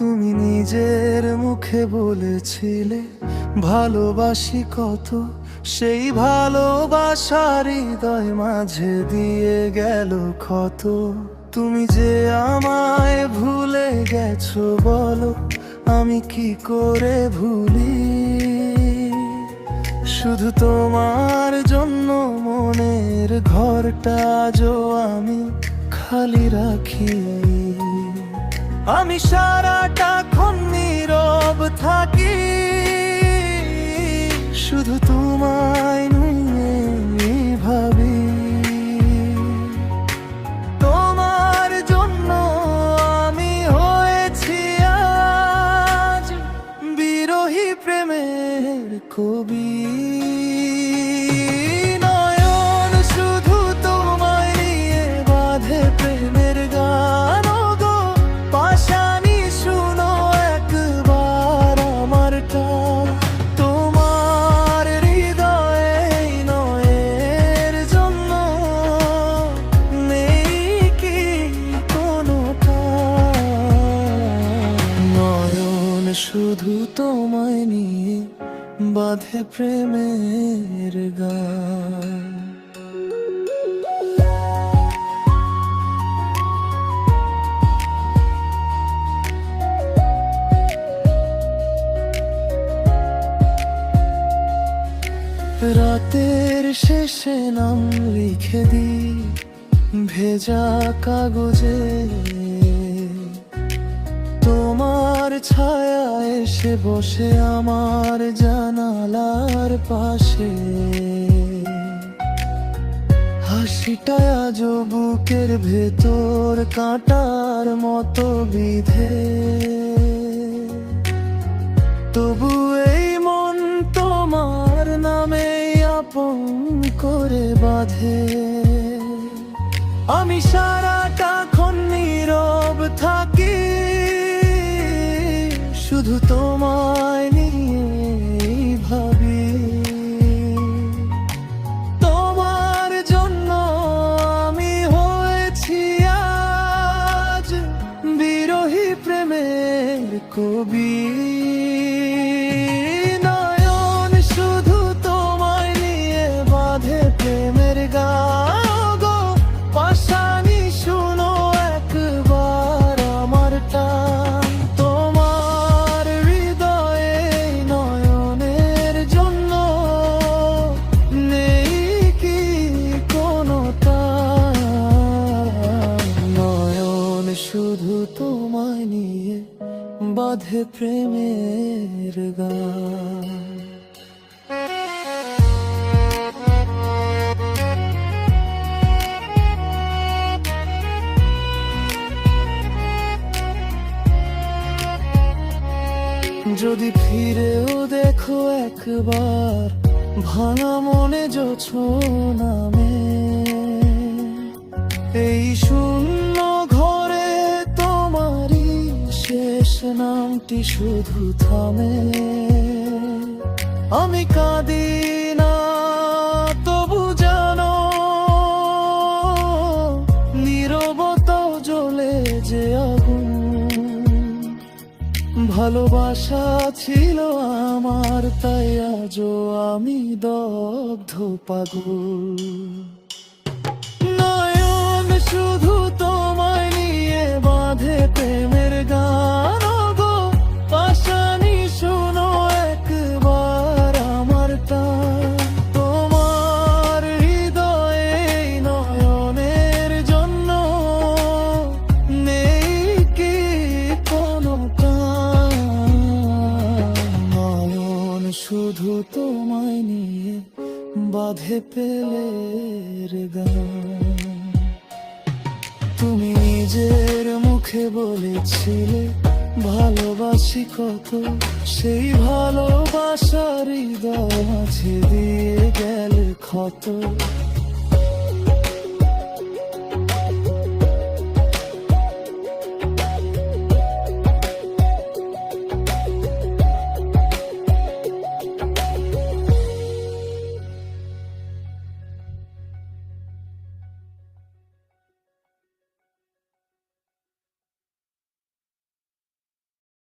তুমি নিজের মুখে বলেছিলে ভালোবাসি কত, সেই ভালোবাসার হৃদয় মাঝে দিয়ে গেল ক্ষত। তুমি যে আমায় ভুলে গেছো বলো, আমি কি করে ভুলি? শুধু তোমার জন্য মনের ঘরটা আজও আমি খালি রাখি। আমি সারাটাক্ষণ নীরব থাকি, শুধু তোমায় নিয়ে ভাবি। তোমার জন্য আমি হয়েছি আজ বিরহী প্রেমের কবি। নয়ন শুধু তোমায় নিয়ে বাঁধে প্রেমের গান গো। পাশানি শুনো একবার আমার টান, তোমার হৃদয়ে নয়ের জন্য নেই কি কোনো টান। নয়ন শুধু তোমায় নিয়ে বাঁধে প্রেমের গান। রাতের শেষে নাম লিখে দিই ভেজা কাগজে, তোমার ছায়া এসে বসে আমার জানালার পাশে। হাসিটা আজও বুকের ভেতর কাঁটার মতো বিধে, তবু এই মন তোমার নামে আপন করে বাঁধে। আমি সারাটাক্ষণ নীরব থাকি, শুধু তোমায় নিয়ে ভাবি। তোমার জন্য আমি হয়েছি আজ বিরহী প্রেমের কবি। নয়ন শুধু তোমায় নিয়ে বাঁধে প্রেমের গান গো। পাশানি শুনো একবার আমার টান, তোমার হৃদয়ে নয়নের জন্য নেই কি কোনো টান। নয়ন শুধু তোমায় নিয়ে বাঁধে প্রেমের গান। যদি ফিরেও দেখো একবার ভাঙা মনে জোছনামে, এই শূন্য ঘরে তোমারই শেষ নামটি শুধু থামে। আমি কাঁদি না তবু জানো, নীরবতাও জ্বলে যে আগুন। ভালোবাসা ছিল আমার, তাই আজও আমি দগ্ধ পাগল। নয়ন শুধু তোমায় নিয়ে বাঁধে প্রেমের গান গো। পাশানি শুনো একবার আমার টান, তোমার হৃদয়ে নয়নের জন্য নেই কি কোনো টান। নয়ন শুধু তোমায় নিয়ে বাঁধে প্রেমের গান। তুমি নিজের মুখে বলেছিলে ভালোবাসি কত, সেই ভালোবাসার হৃদয় মাঝে দিয়ে গেলে ক্ষত।